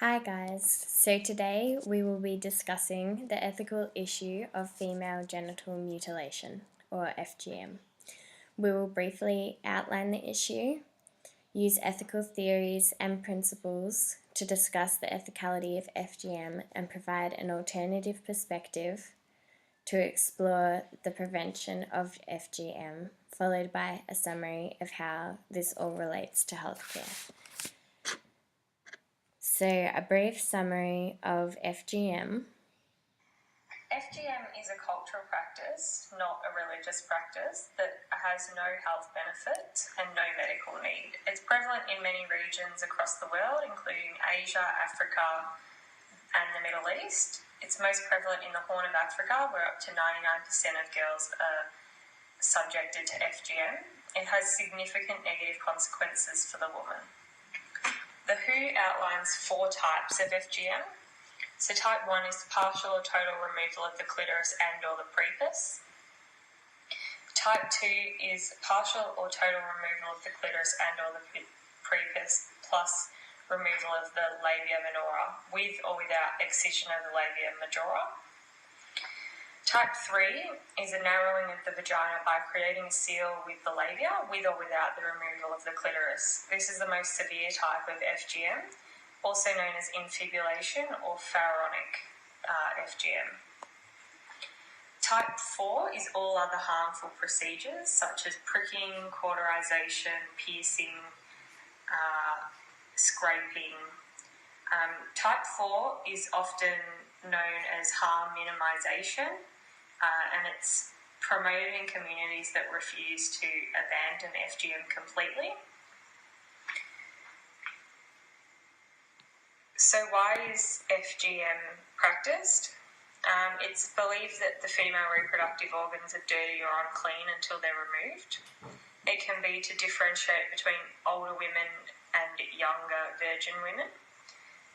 Hi guys, so today we will be discussing the ethical issue of female genital mutilation, or FGM. We will briefly outline the issue, use ethical theories and principles to discuss the ethicality of FGM and provide an alternative perspective to explore the prevention of FGM, followed by a summary of how this all relates to healthcare. So, a brief summary of FGM. FGM is a cultural practice, not a religious practice, that has no health benefit and no medical need. It's prevalent in many regions across the world, including Asia, Africa, and the Middle East. It's most prevalent in the Horn of Africa, where up to 99% of girls are subjected to FGM. It has significant negative consequences for the woman. The WHO outlines 4 types of FGM. So type 1 is partial or total removal of the clitoris and or the prepuce. Type 2 is partial or total removal of the clitoris and or the prepuce plus removal of the labia minora with or without excision of the labia majora. Type 3 is a narrowing of the vagina by creating a seal with the labia with or without the removal of the clitoris. This is the most severe type of FGM, also known as infibulation or pharaonic FGM. Type 4 is all other harmful procedures such as pricking, cauterization, piercing, scraping. Type 4 is often known as harm minimization, and it's promoted in communities that refuse to abandon FGM completely. So why is FGM practiced? It's believed that the female reproductive organs are dirty or unclean until they're removed. It can be to differentiate between older women and younger virgin women.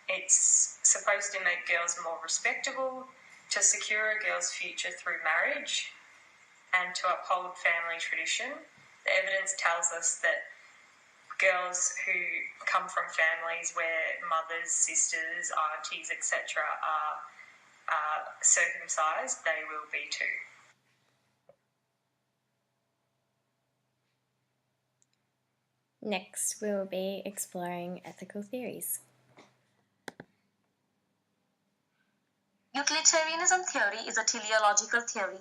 It's supposed to make girls more respectable, to secure a girl's future through marriage, and to uphold family tradition. The evidence tells us that girls who come from families where mothers, sisters, aunties, etc. are circumcised, they will be too. Next, we will be exploring ethical theories. Utilitarianism theory is a teleological theory.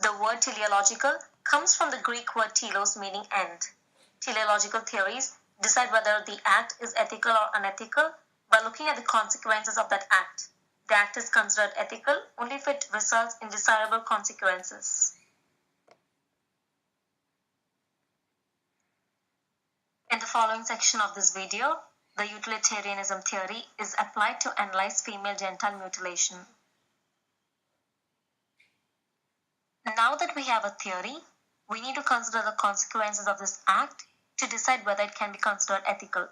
The word teleological comes from the Greek word telos, meaning end. Teleological theories decide whether the act is ethical or unethical by looking at the consequences of that act. The act is considered ethical only if it results in desirable consequences. In the following section of this video, the utilitarianism theory is applied to analyze female genital mutilation. Now that we have a theory, we need to consider the consequences of this act to decide whether it can be considered ethical.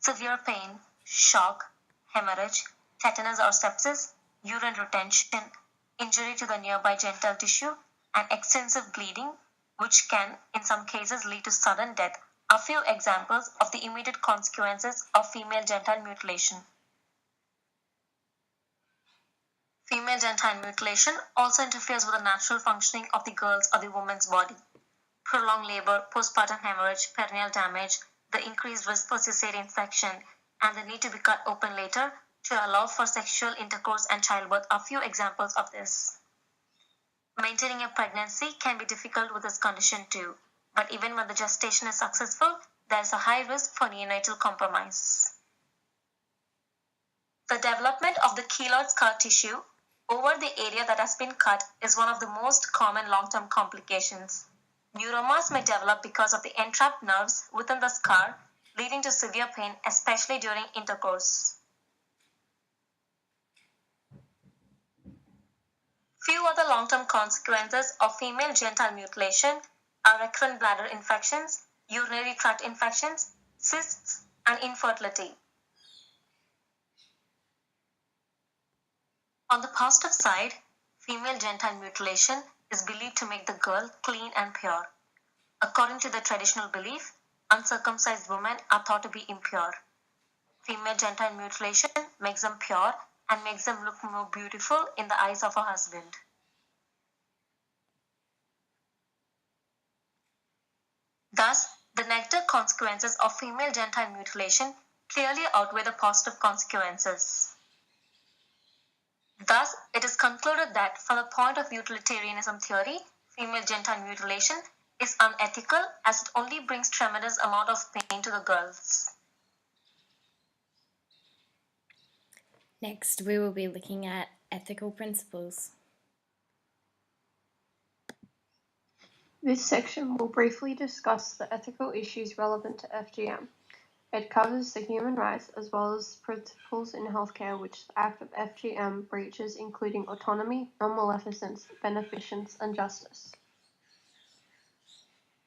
Severe pain, shock, hemorrhage, tetanus or sepsis, urine retention, injury to the nearby genital tissue, and extensive bleeding, which can, in some cases, lead to sudden death, are few examples of the immediate consequences of female genital mutilation. Female genital mutilation also interferes with the natural functioning of the girl's or the woman's body. Prolonged labor, postpartum hemorrhage, perineal damage, the increased risk for cesarean section, and the need to be cut open later to allow for sexual intercourse and childbirth are few examples of this. Maintaining a pregnancy can be difficult with this condition too, but even when the gestation is successful, there is a high risk for neonatal compromise. The development of the keloid scar tissue over the area that has been cut is one of the most common long-term complications. Neuromas may develop because of the entrapped nerves within the scar, leading to severe pain, especially during intercourse. Few other long-term consequences of female genital mutilation are recurrent bladder infections, urinary tract infections, cysts, and infertility. On the positive side, female genital mutilation is believed to make the girl clean and pure. According to the traditional belief, uncircumcised women are thought to be impure. female genital mutilation makes them pure and makes them look more beautiful in the eyes of a husband. Thus, the negative consequences of female genital mutilation clearly outweigh the positive consequences. Thus, it is concluded that from the point of utilitarianism theory, female genital mutilation is unethical as it only brings tremendous amount of pain to the girls. Next, we will be looking at ethical principles. This section will briefly discuss the ethical issues relevant to FGM. It covers the human rights as well as principles in healthcare which the Act of FGM breaches, including autonomy, non-maleficence, beneficence, and justice.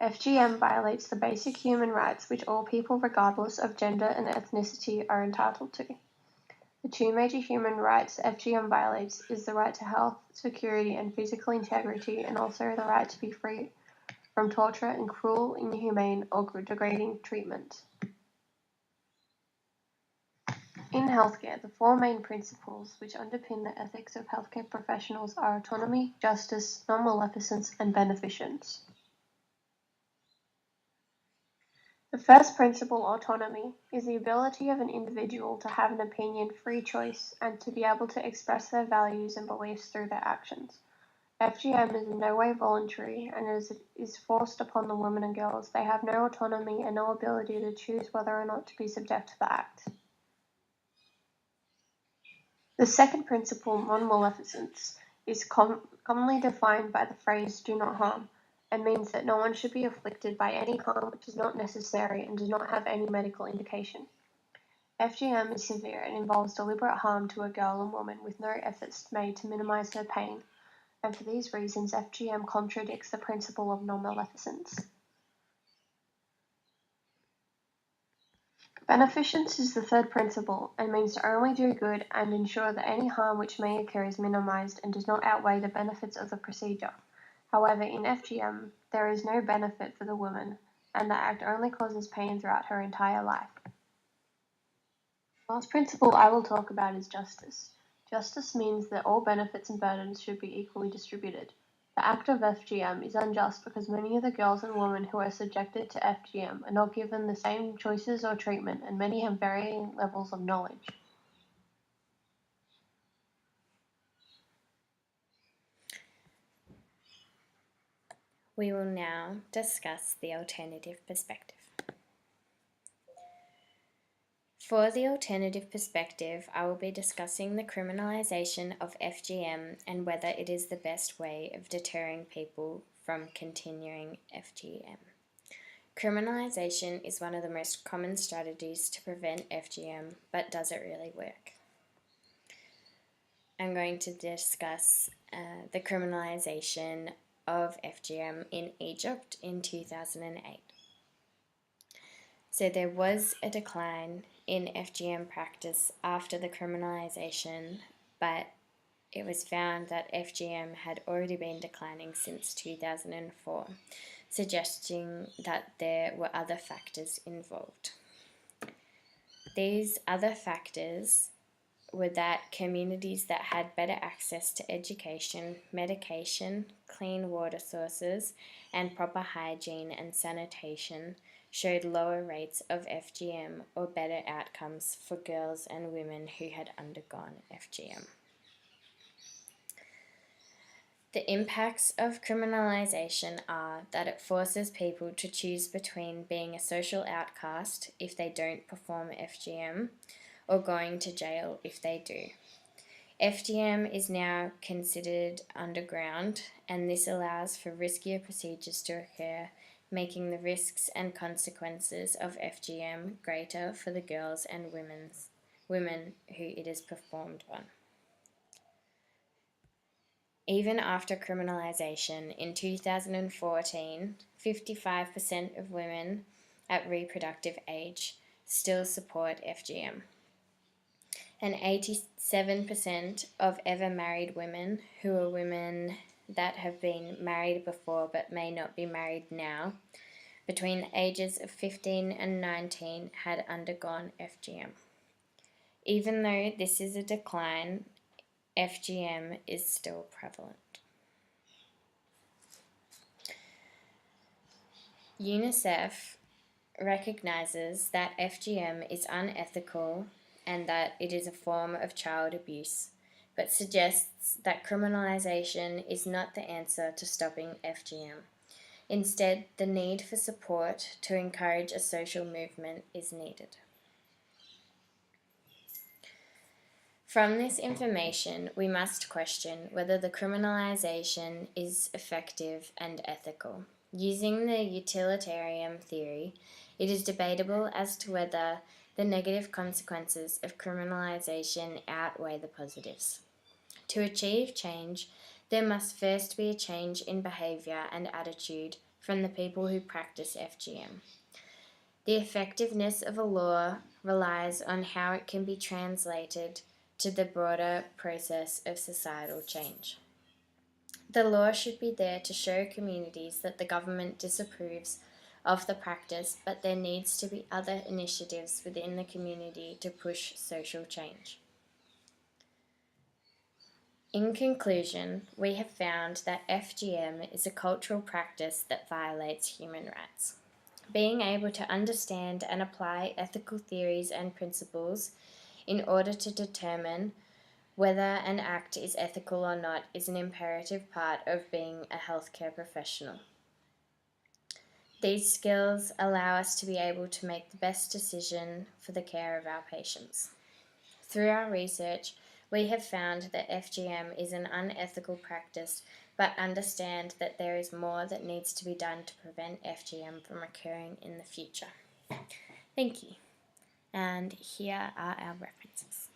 FGM violates the basic human rights which all people regardless of gender and ethnicity are entitled to. The two major human rights FGM violates is the right to health, security, and physical integrity, and also the right to be free from torture and cruel, inhumane, or degrading treatment. In healthcare, the four main principles which underpin the ethics of healthcare professionals are autonomy, justice, non-maleficence, and beneficence. The first principle, autonomy, is the ability of an individual to have an opinion, free choice, and to be able to express their values and beliefs through their actions. FGM is in no way voluntary, and as it is forced upon the women and girls, they have no autonomy and no ability to choose whether or not to be subject to the act. The second principle, non-maleficence, is commonly defined by the phrase "do not harm," and means that no one should be afflicted by any harm which is not necessary and does not have any medical indication. FGM is severe and involves deliberate harm to a girl and woman with no efforts made to minimize her pain, and for these reasons FGM contradicts the principle of non-maleficence. Beneficence is the third principle, and means to only do good and ensure that any harm which may occur is minimized and does not outweigh the benefits of the procedure. However, in FGM, there is no benefit for the woman, and the act only causes pain throughout her entire life. The last principle I will talk about is justice. Justice means that all benefits and burdens should be equally distributed. The act of FGM is unjust because many of the girls and women who are subjected to FGM are not given the same choices or treatment, and many have varying levels of knowledge. We will now discuss the alternative perspective. For the alternative perspective, I will be discussing the criminalisation of FGM and whether it is the best way of deterring people from continuing FGM. Criminalisation is one of the most common strategies to prevent FGM, but does it really work? I'm going to discuss the criminalisation of FGM in Egypt in 2008. So there was a decline in FGM practice after the criminalisation, but it was found that FGM had already been declining since 2004, suggesting that there were other factors involved. These other factors were that communities that had better access to education, medication, clean water sources, and proper hygiene and sanitation showed lower rates of FGM or better outcomes for girls and women who had undergone FGM. The impacts of criminalisation are that it forces people to choose between being a social outcast if they don't perform FGM or going to jail if they do. FGM is now considered underground, and this allows for riskier procedures to occur, making the risks and consequences of FGM greater for the girls and women who it is performed on. Even after criminalisation in 2014, 55% of women at reproductive age still support FGM. And 87% of ever married women, who are women that have been married before but may not be married now, between the ages of 15 and 19 had undergone FGM. Even though this is a decline, FGM is still prevalent. UNICEF recognizes that FGM is unethical and that it is a form of child abuse, but suggests that criminalization is not the answer to stopping FGM. Instead, the need for support to encourage a social movement is needed. From this information, we must question whether the criminalization is effective and ethical. Using the utilitarian theory, it is debatable as to whether the negative consequences of criminalization outweigh the positives. To achieve change, there must first be a change in behavior and attitude from the people who practice FGM. The effectiveness of a law relies on how it can be translated to the broader process of societal change. The law should be there to show communities that the government disapproves of the practice, but there needs to be other initiatives within the community to push social change. In conclusion, we have found that FGM is a cultural practice that violates human rights. Being able to understand and apply ethical theories and principles in order to determine whether an act is ethical or not is an imperative part of being a healthcare professional. These skills allow us to be able to make the best decision for the care of our patients. Through our research, we have found that FGM is an unethical practice, but understand that there is more that needs to be done to prevent FGM from occurring in the future. Thank you. And here are our references.